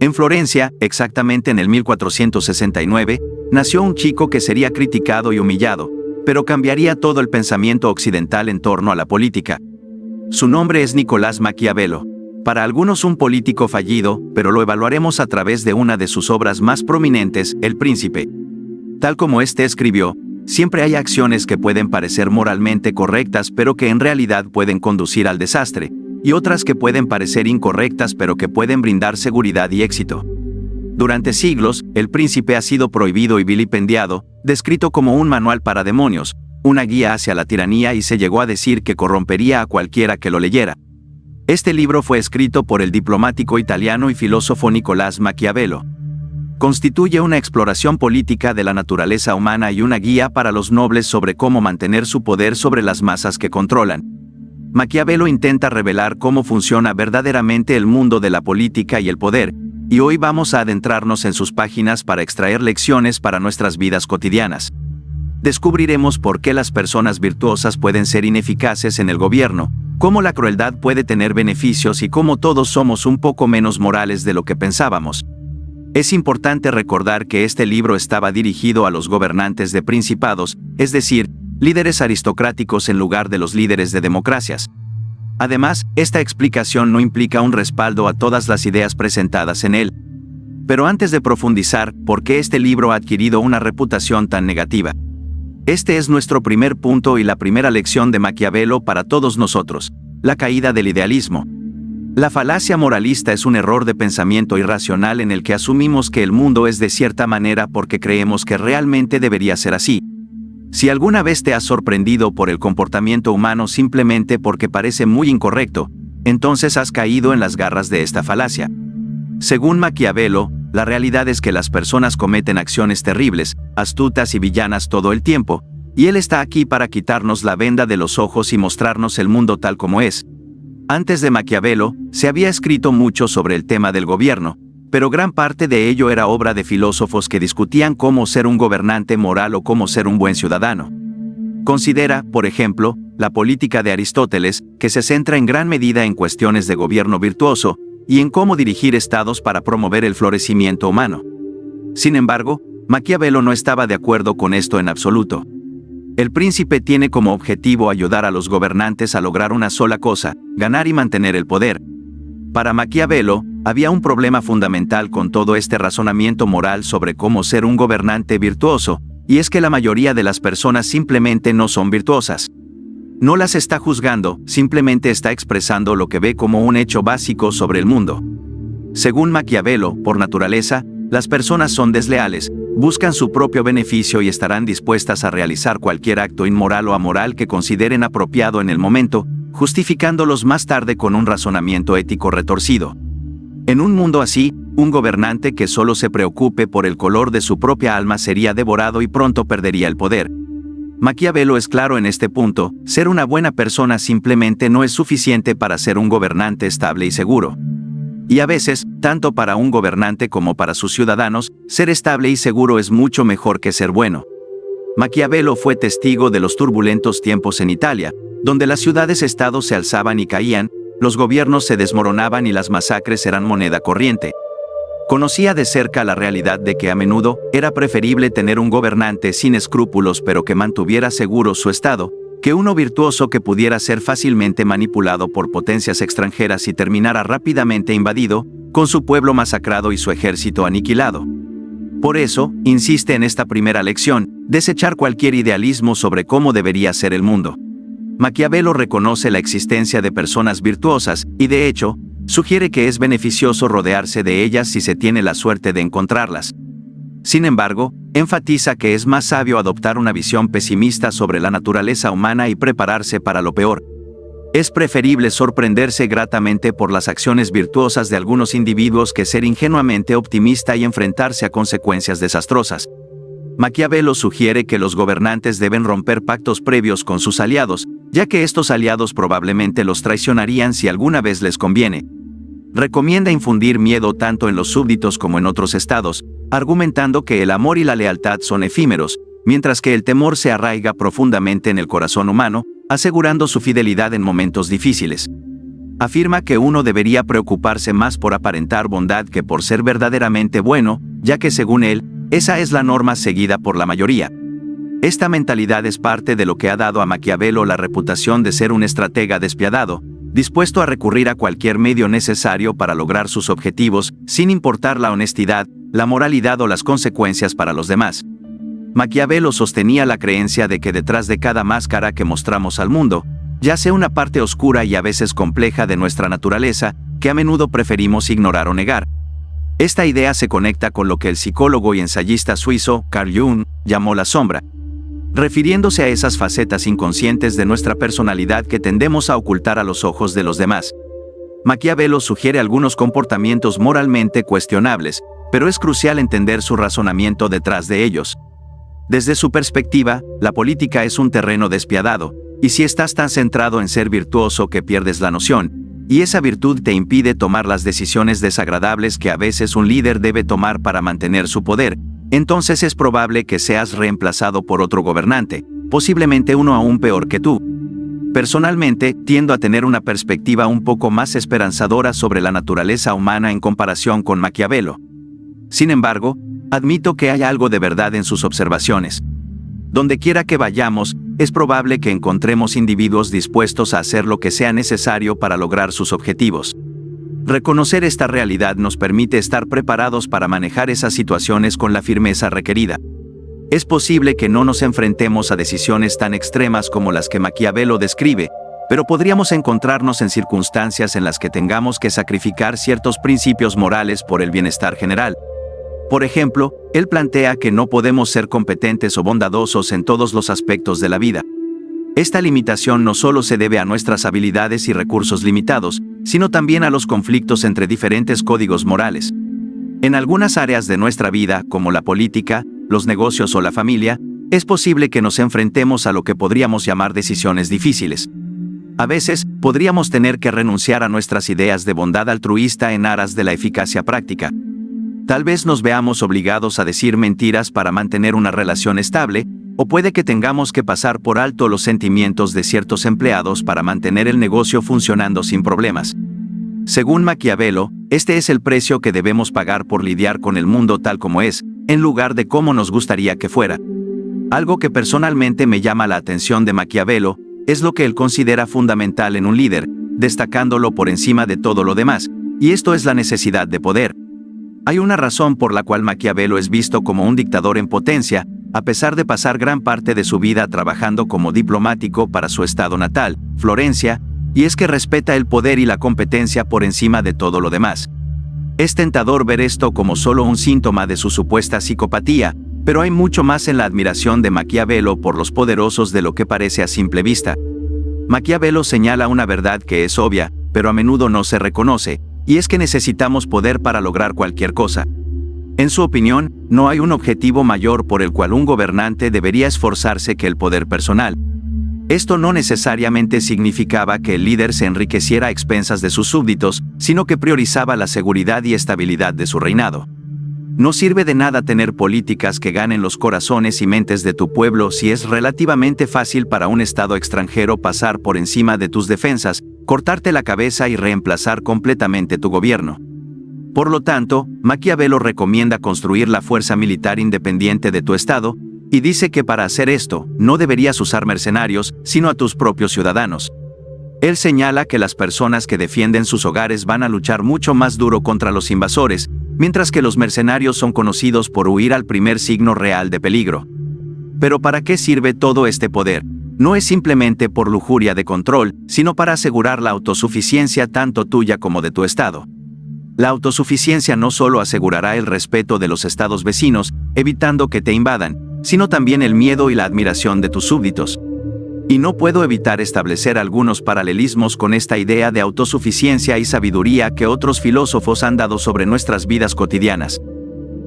En Florencia, exactamente en el 1469, nació un chico que sería criticado y humillado, pero cambiaría todo el pensamiento occidental en torno a la política. Su nombre es Nicolás Maquiavelo. Para algunos un político fallido, pero lo evaluaremos a través de una de sus obras más prominentes, El Príncipe. Tal como este escribió, siempre hay acciones que pueden parecer moralmente correctas pero que en realidad pueden conducir al desastre, y otras que pueden parecer incorrectas pero que pueden brindar seguridad y éxito. Durante siglos, El Príncipe ha sido prohibido y vilipendiado, descrito como un manual para demonios, una guía hacia la tiranía y se llegó a decir que corrompería a cualquiera que lo leyera. Este libro fue escrito por el diplomático italiano y filósofo Nicolás Maquiavelo. Constituye una exploración política de la naturaleza humana y una guía para los nobles sobre cómo mantener su poder sobre las masas que controlan. Maquiavelo intenta revelar cómo funciona verdaderamente el mundo de la política y el poder, y hoy vamos a adentrarnos en sus páginas para extraer lecciones para nuestras vidas cotidianas. Descubriremos por qué las personas virtuosas pueden ser ineficaces en el gobierno, cómo la crueldad puede tener beneficios y cómo todos somos un poco menos morales de lo que pensábamos. Es importante recordar que este libro estaba dirigido a los gobernantes de principados, es decir, líderes aristocráticos en lugar de los líderes de democracias. Además, esta explicación no implica un respaldo a todas las ideas presentadas en él. Pero antes de profundizar, ¿por qué este libro ha adquirido una reputación tan negativa? Este es nuestro primer punto y la primera lección de Maquiavelo para todos nosotros: la caída del idealismo. La falacia moralista es un error de pensamiento irracional en el que asumimos que el mundo es de cierta manera porque creemos que realmente debería ser así. Si alguna vez te has sorprendido por el comportamiento humano simplemente porque parece muy incorrecto, entonces has caído en las garras de esta falacia. Según Maquiavelo, la realidad es que las personas cometen acciones terribles, astutas y villanas todo el tiempo, y él está aquí para quitarnos la venda de los ojos y mostrarnos el mundo tal como es. Antes de Maquiavelo, se había escrito mucho sobre el tema del gobierno, pero gran parte de ello era obra de filósofos que discutían cómo ser un gobernante moral o cómo ser un buen ciudadano. Considera, por ejemplo, la política de Aristóteles, que se centra en gran medida en cuestiones de gobierno virtuoso, y en cómo dirigir estados para promover el florecimiento humano. Sin embargo, Maquiavelo no estaba de acuerdo con esto en absoluto. El Príncipe tiene como objetivo ayudar a los gobernantes a lograr una sola cosa: ganar y mantener el poder. Para Maquiavelo, había un problema fundamental con todo este razonamiento moral sobre cómo ser un gobernante virtuoso, y es que la mayoría de las personas simplemente no son virtuosas. No las está juzgando, simplemente está expresando lo que ve como un hecho básico sobre el mundo. Según Maquiavelo, por naturaleza, las personas son desleales, buscan su propio beneficio y estarán dispuestas a realizar cualquier acto inmoral o amoral que consideren apropiado en el momento, justificándolos más tarde con un razonamiento ético retorcido. En un mundo así, un gobernante que solo se preocupe por el color de su propia alma sería devorado y pronto perdería el poder. Maquiavelo es claro en este punto: ser una buena persona simplemente no es suficiente para ser un gobernante estable y seguro. Y a veces, tanto para un gobernante como para sus ciudadanos, ser estable y seguro es mucho mejor que ser bueno. Maquiavelo fue testigo de los turbulentos tiempos en Italia, donde las ciudades-estados se alzaban y caían, los gobiernos se desmoronaban y las masacres eran moneda corriente. Conocía de cerca la realidad de que a menudo era preferible tener un gobernante sin escrúpulos pero que mantuviera seguro su estado, que uno virtuoso que pudiera ser fácilmente manipulado por potencias extranjeras y terminara rápidamente invadido, con su pueblo masacrado y su ejército aniquilado. Por eso, insiste en esta primera lección: desechar cualquier idealismo sobre cómo debería ser el mundo. Maquiavelo reconoce la existencia de personas virtuosas, y de hecho, sugiere que es beneficioso rodearse de ellas si se tiene la suerte de encontrarlas. Sin embargo, enfatiza que es más sabio adoptar una visión pesimista sobre la naturaleza humana y prepararse para lo peor. Es preferible sorprenderse gratamente por las acciones virtuosas de algunos individuos que ser ingenuamente optimista y enfrentarse a consecuencias desastrosas. Maquiavelo sugiere que los gobernantes deben romper pactos previos con sus aliados, ya que estos aliados probablemente los traicionarían si alguna vez les conviene. Recomienda infundir miedo tanto en los súbditos como en otros estados, argumentando que el amor y la lealtad son efímeros, mientras que el temor se arraiga profundamente en el corazón humano, asegurando su fidelidad en momentos difíciles. Afirma que uno debería preocuparse más por aparentar bondad que por ser verdaderamente bueno, ya que según él, esa es la norma seguida por la mayoría. Esta mentalidad es parte de lo que ha dado a Maquiavelo la reputación de ser un estratega despiadado, dispuesto a recurrir a cualquier medio necesario para lograr sus objetivos, sin importar la honestidad, la moralidad o las consecuencias para los demás. Maquiavelo sostenía la creencia de que detrás de cada máscara que mostramos al mundo, yace una parte oscura y a veces compleja de nuestra naturaleza, que a menudo preferimos ignorar o negar. Esta idea se conecta con lo que el psicólogo y ensayista suizo Carl Jung llamó la sombra, refiriéndose a esas facetas inconscientes de nuestra personalidad que tendemos a ocultar a los ojos de los demás. Maquiavelo sugiere algunos comportamientos moralmente cuestionables, pero es crucial entender su razonamiento detrás de ellos. Desde su perspectiva, la política es un terreno despiadado, y si estás tan centrado en ser virtuoso que pierdes la noción, y esa virtud te impide tomar las decisiones desagradables que a veces un líder debe tomar para mantener su poder, entonces es probable que seas reemplazado por otro gobernante, posiblemente uno aún peor que tú. Personalmente, tiendo a tener una perspectiva un poco más esperanzadora sobre la naturaleza humana en comparación con Maquiavelo. Sin embargo, admito que hay algo de verdad en sus observaciones. Donde quiera que vayamos, es probable que encontremos individuos dispuestos a hacer lo que sea necesario para lograr sus objetivos. Reconocer esta realidad nos permite estar preparados para manejar esas situaciones con la firmeza requerida. Es posible que no nos enfrentemos a decisiones tan extremas como las que Maquiavelo describe, pero podríamos encontrarnos en circunstancias en las que tengamos que sacrificar ciertos principios morales por el bienestar general. Por ejemplo, él plantea que no podemos ser competentes o bondadosos en todos los aspectos de la vida. Esta limitación no solo se debe a nuestras habilidades y recursos limitados, sino también a los conflictos entre diferentes códigos morales. En algunas áreas de nuestra vida, como la política, los negocios o la familia, es posible que nos enfrentemos a lo que podríamos llamar decisiones difíciles. A veces, podríamos tener que renunciar a nuestras ideas de bondad altruista en aras de la eficacia práctica. Tal vez nos veamos obligados a decir mentiras para mantener una relación estable, o puede que tengamos que pasar por alto los sentimientos de ciertos empleados para mantener el negocio funcionando sin problemas. Según Maquiavelo, este es el precio que debemos pagar por lidiar con el mundo tal como es, en lugar de cómo nos gustaría que fuera. Algo que personalmente me llama la atención de Maquiavelo es lo que él considera fundamental en un líder, destacándolo por encima de todo lo demás, y esto es la necesidad de poder. Hay una razón por la cual Maquiavelo es visto como un dictador en potencia, a pesar de pasar gran parte de su vida trabajando como diplomático para su estado natal, Florencia, y es que respeta el poder y la competencia por encima de todo lo demás. Es tentador ver esto como solo un síntoma de su supuesta psicopatía, pero hay mucho más en la admiración de Maquiavelo por los poderosos de lo que parece a simple vista. Maquiavelo señala una verdad que es obvia, pero a menudo no se reconoce, y es que necesitamos poder para lograr cualquier cosa. En su opinión, no hay un objetivo mayor por el cual un gobernante debería esforzarse que el poder personal. Esto no necesariamente significaba que el líder se enriqueciera a expensas de sus súbditos, sino que priorizaba la seguridad y estabilidad de su reinado. No sirve de nada tener políticas que ganen los corazones y mentes de tu pueblo si es relativamente fácil para un estado extranjero pasar por encima de tus defensas, cortarte la cabeza y reemplazar completamente tu gobierno. Por lo tanto, Maquiavelo recomienda construir la fuerza militar independiente de tu estado, y dice que para hacer esto, no deberías usar mercenarios, sino a tus propios ciudadanos. Él señala que las personas que defienden sus hogares van a luchar mucho más duro contra los invasores, mientras que los mercenarios son conocidos por huir al primer signo real de peligro. Pero ¿para qué sirve todo este poder? No es simplemente por lujuria de control, sino para asegurar la autosuficiencia tanto tuya como de tu estado. La autosuficiencia no solo asegurará el respeto de los estados vecinos, evitando que te invadan, sino también el miedo y la admiración de tus súbditos. Y no puedo evitar establecer algunos paralelismos con esta idea de autosuficiencia y sabiduría que otros filósofos han dado sobre nuestras vidas cotidianas.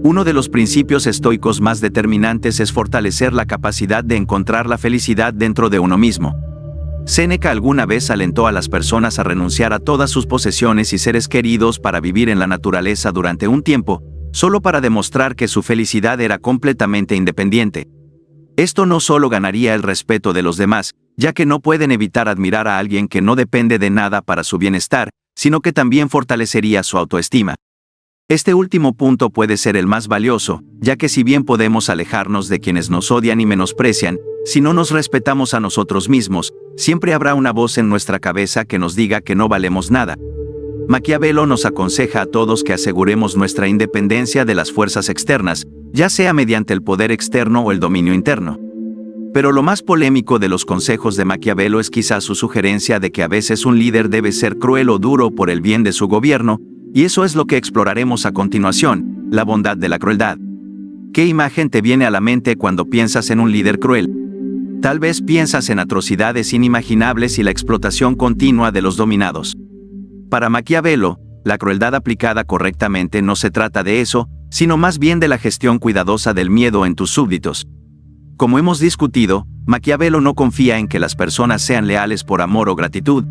Uno de los principios estoicos más determinantes es fortalecer la capacidad de encontrar la felicidad dentro de uno mismo. Séneca alguna vez alentó a las personas a renunciar a todas sus posesiones y seres queridos para vivir en la naturaleza durante un tiempo, solo para demostrar que su felicidad era completamente independiente. Esto no solo ganaría el respeto de los demás, ya que no pueden evitar admirar a alguien que no depende de nada para su bienestar, sino que también fortalecería su autoestima. Este último punto puede ser el más valioso, ya que si bien podemos alejarnos de quienes nos odian y menosprecian, si no nos respetamos a nosotros mismos, siempre habrá una voz en nuestra cabeza que nos diga que no valemos nada. Maquiavelo nos aconseja a todos que aseguremos nuestra independencia de las fuerzas externas, ya sea mediante el poder externo o el dominio interno. Pero lo más polémico de los consejos de Maquiavelo es quizás su sugerencia de que a veces un líder debe ser cruel o duro por el bien de su gobierno, y eso es lo que exploraremos a continuación, la bondad de la crueldad. ¿Qué imagen te viene a la mente cuando piensas en un líder cruel? Tal vez piensas en atrocidades inimaginables y la explotación continua de los dominados. Para Maquiavelo, la crueldad aplicada correctamente no se trata de eso, sino más bien de la gestión cuidadosa del miedo en tus súbditos. Como hemos discutido, Maquiavelo no confía en que las personas sean leales por amor o gratitud.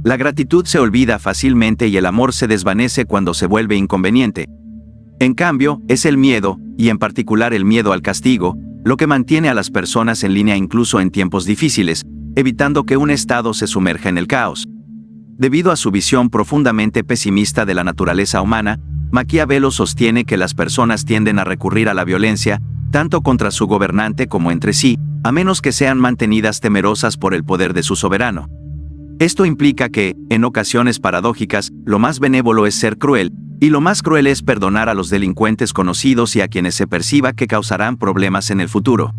La gratitud se olvida fácilmente y el amor se desvanece cuando se vuelve inconveniente. En cambio, es el miedo, y en particular el miedo al castigo, lo que mantiene a las personas en línea incluso en tiempos difíciles, evitando que un estado se sumerja en el caos. Debido a su visión profundamente pesimista de la naturaleza humana, Maquiavelo sostiene que las personas tienden a recurrir a la violencia, tanto contra su gobernante como entre sí, a menos que sean mantenidas temerosas por el poder de su soberano. Esto implica que, en ocasiones paradójicas, lo más benévolo es ser cruel, y lo más cruel es perdonar a los delincuentes conocidos y a quienes se perciba que causarán problemas en el futuro.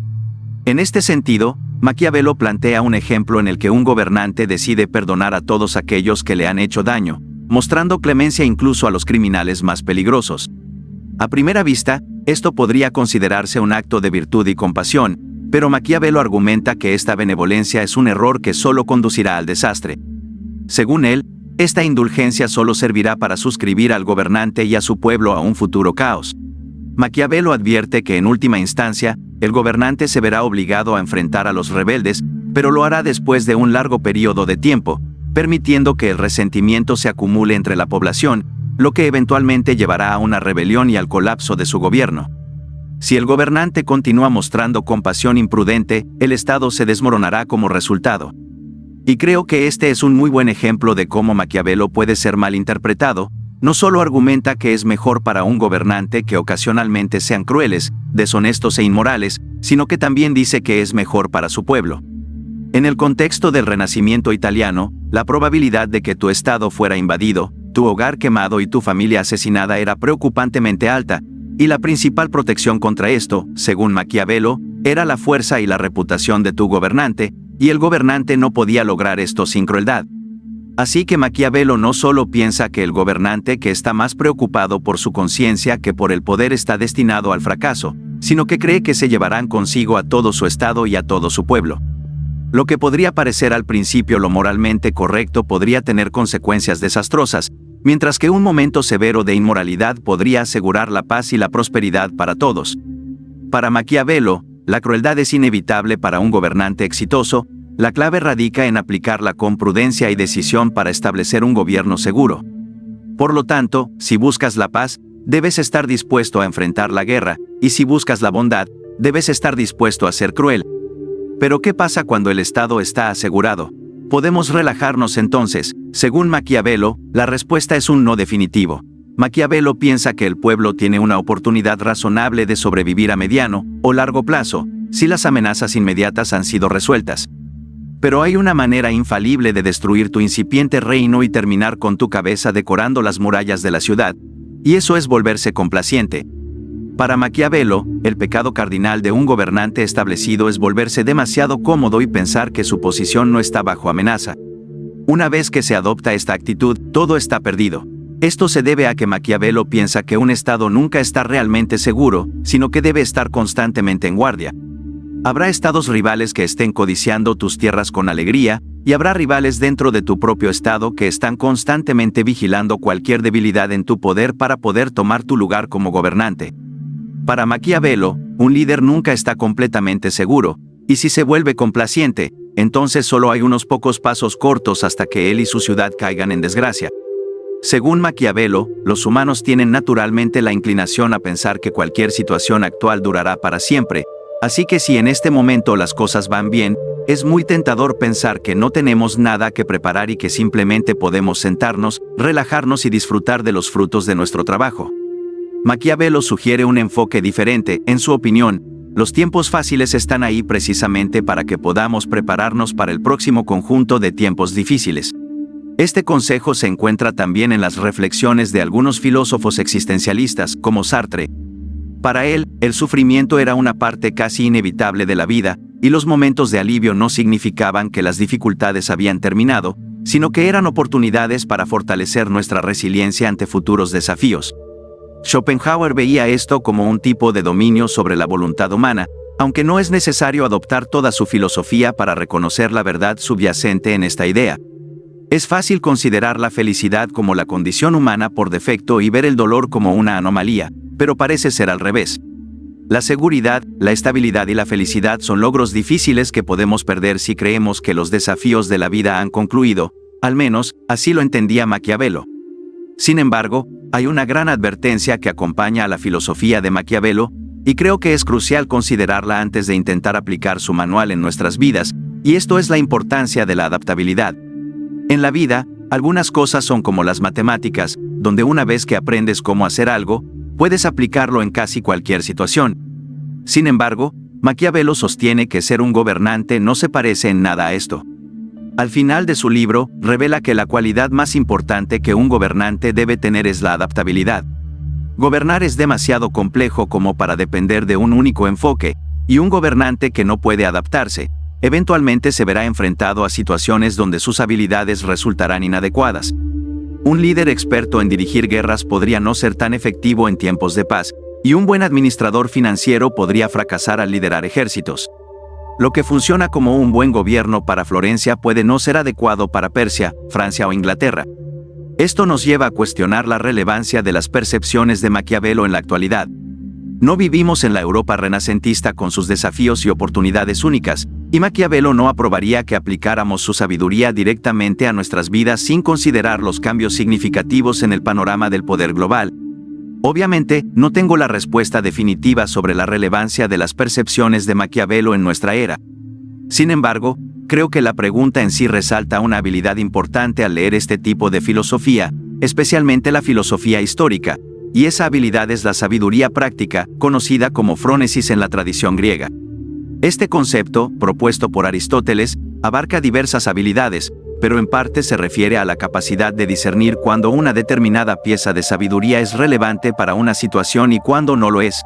En este sentido, Maquiavelo plantea un ejemplo en el que un gobernante decide perdonar a todos aquellos que le han hecho daño, mostrando clemencia incluso a los criminales más peligrosos. A primera vista, esto podría considerarse un acto de virtud y compasión, pero Maquiavelo argumenta que esta benevolencia es un error que solo conducirá al desastre. Según él, esta indulgencia solo servirá para suscribir al gobernante y a su pueblo a un futuro caos. Maquiavelo advierte que en última instancia, el gobernante se verá obligado a enfrentar a los rebeldes, pero lo hará después de un largo periodo de tiempo, permitiendo que el resentimiento se acumule entre la población, lo que eventualmente llevará a una rebelión y al colapso de su gobierno. Si el gobernante continúa mostrando compasión imprudente, el Estado se desmoronará como resultado. Y creo que este es un muy buen ejemplo de cómo Maquiavelo puede ser mal interpretado. No solo argumenta que es mejor para un gobernante que ocasionalmente sean crueles, deshonestos e inmorales, sino que también dice que es mejor para su pueblo. En el contexto del Renacimiento italiano, la probabilidad de que tu estado fuera invadido, tu hogar quemado y tu familia asesinada era preocupantemente alta, y la principal protección contra esto, según Maquiavelo, era la fuerza y la reputación de tu gobernante, y el gobernante no podía lograr esto sin crueldad. Así que Maquiavelo no solo piensa que el gobernante que está más preocupado por su conciencia que por el poder está destinado al fracaso, sino que cree que se llevarán consigo a todo su estado y a todo su pueblo. Lo que podría parecer al principio lo moralmente correcto podría tener consecuencias desastrosas, mientras que un momento severo de inmoralidad podría asegurar la paz y la prosperidad para todos. Para Maquiavelo, la crueldad es inevitable para un gobernante exitoso. La clave radica en aplicarla con prudencia y decisión para establecer un gobierno seguro. Por lo tanto, si buscas la paz, debes estar dispuesto a enfrentar la guerra, y si buscas la bondad, debes estar dispuesto a ser cruel. Pero ¿qué pasa cuando el Estado está asegurado? ¿Podemos relajarnos entonces? Según Maquiavelo, la respuesta es un no definitivo. Maquiavelo piensa que el pueblo tiene una oportunidad razonable de sobrevivir a mediano o largo plazo, si las amenazas inmediatas han sido resueltas. Pero hay una manera infalible de destruir tu incipiente reino y terminar con tu cabeza decorando las murallas de la ciudad, y eso es volverse complaciente. Para Maquiavelo, el pecado cardinal de un gobernante establecido es volverse demasiado cómodo y pensar que su posición no está bajo amenaza. Una vez que se adopta esta actitud, todo está perdido. Esto se debe a que Maquiavelo piensa que un Estado nunca está realmente seguro, sino que debe estar constantemente en guardia. Habrá estados rivales que estén codiciando tus tierras con alegría, y habrá rivales dentro de tu propio estado que están constantemente vigilando cualquier debilidad en tu poder para poder tomar tu lugar como gobernante. Para Maquiavelo, un líder nunca está completamente seguro, y si se vuelve complaciente, entonces solo hay unos pocos pasos cortos hasta que él y su ciudad caigan en desgracia. Según Maquiavelo, los humanos tienen naturalmente la inclinación a pensar que cualquier situación actual durará para siempre. Así que si en este momento las cosas van bien, Es muy tentador pensar que no tenemos nada que preparar y que simplemente podemos sentarnos, relajarnos y disfrutar de los frutos de nuestro trabajo. Maquiavelo sugiere un enfoque diferente. En su opinión, los tiempos fáciles están ahí precisamente para que podamos prepararnos para el próximo conjunto de tiempos difíciles. Este consejo se encuentra también en las reflexiones de algunos filósofos existencialistas, como Sartre. Para él, el sufrimiento era una parte casi inevitable de la vida, y los momentos de alivio no significaban que las dificultades habían terminado, sino que eran oportunidades para fortalecer nuestra resiliencia ante futuros desafíos. Schopenhauer veía esto como un tipo de dominio sobre la voluntad humana, aunque no es necesario adoptar toda su filosofía para reconocer la verdad subyacente en esta idea. Es fácil considerar la felicidad como la condición humana por defecto y ver el dolor como una anomalía, pero parece ser al revés. La seguridad, la estabilidad y la felicidad son logros difíciles que podemos perder si creemos que los desafíos de la vida han concluido, al menos, así lo entendía Maquiavelo. Sin embargo, hay una gran advertencia que acompaña a la filosofía de Maquiavelo, y creo que es crucial considerarla antes de intentar aplicar su manual en nuestras vidas, y esto es la importancia de la adaptabilidad. En la vida, algunas cosas son como las matemáticas, donde una vez que aprendes cómo hacer algo, puedes aplicarlo en casi cualquier situación. Sin embargo, Maquiavelo sostiene que ser un gobernante no se parece en nada a esto. Al final de su libro, revela que la cualidad más importante que un gobernante debe tener es la adaptabilidad. Gobernar es demasiado complejo como para depender de un único enfoque, y un gobernante que no puede adaptarse, eventualmente se verá enfrentado a situaciones donde sus habilidades resultarán inadecuadas. Un líder experto en dirigir guerras podría no ser tan efectivo en tiempos de paz, y un buen administrador financiero podría fracasar al liderar ejércitos. Lo que funciona como un buen gobierno para Florencia puede no ser adecuado para Persia, Francia o Inglaterra. Esto nos lleva a cuestionar la relevancia de las percepciones de Maquiavelo en la actualidad. No vivimos en la Europa renacentista con sus desafíos y oportunidades únicas, y Maquiavelo no aprobaría que aplicáramos su sabiduría directamente a nuestras vidas sin considerar los cambios significativos en el panorama del poder global. Obviamente, no tengo la respuesta definitiva sobre la relevancia de las percepciones de Maquiavelo en nuestra era. Sin embargo, creo que la pregunta en sí resalta una habilidad importante al leer este tipo de filosofía, especialmente la filosofía histórica, y esa habilidad es la sabiduría práctica, conocida como frónesis en la tradición griega. Este concepto, propuesto por Aristóteles, abarca diversas habilidades, pero en parte se refiere a la capacidad de discernir cuándo una determinada pieza de sabiduría es relevante para una situación y cuándo no lo es.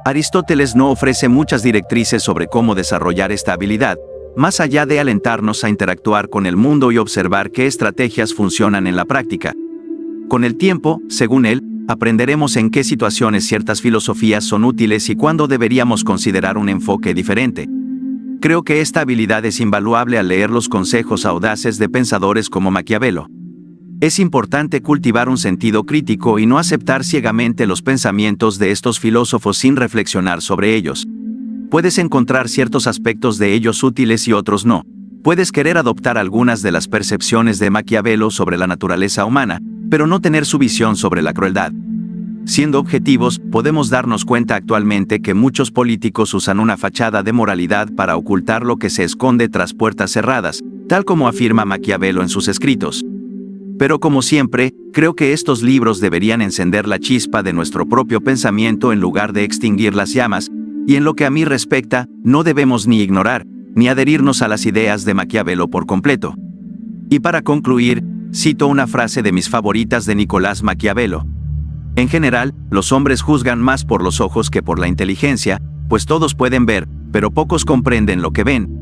Aristóteles no ofrece muchas directrices sobre cómo desarrollar esta habilidad, más allá de alentarnos a interactuar con el mundo y observar qué estrategias funcionan en la práctica. Con el tiempo, según él, aprenderemos en qué situaciones ciertas filosofías son útiles y cuándo deberíamos considerar un enfoque diferente. Creo que esta habilidad es invaluable al leer los consejos audaces de pensadores como Maquiavelo. Es importante cultivar un sentido crítico y no aceptar ciegamente los pensamientos de estos filósofos sin reflexionar sobre ellos. Puedes encontrar ciertos aspectos de ellos útiles y otros no. Puedes querer adoptar algunas de las percepciones de Maquiavelo sobre la naturaleza humana, pero no tener su visión sobre la crueldad. Siendo objetivos, podemos darnos cuenta actualmente que muchos políticos usan una fachada de moralidad para ocultar lo que se esconde tras puertas cerradas, tal como afirma Maquiavelo en sus escritos. Pero como siempre, creo que estos libros deberían encender la chispa de nuestro propio pensamiento en lugar de extinguir las llamas, y en lo que a mí respecta, no debemos ni ignorar, ni adherirnos a las ideas de Maquiavelo por completo. Y para concluir, cito una frase de mis favoritas de Nicolás Maquiavelo. En general, los hombres juzgan más por los ojos que por la inteligencia, pues todos pueden ver, pero pocos comprenden lo que ven,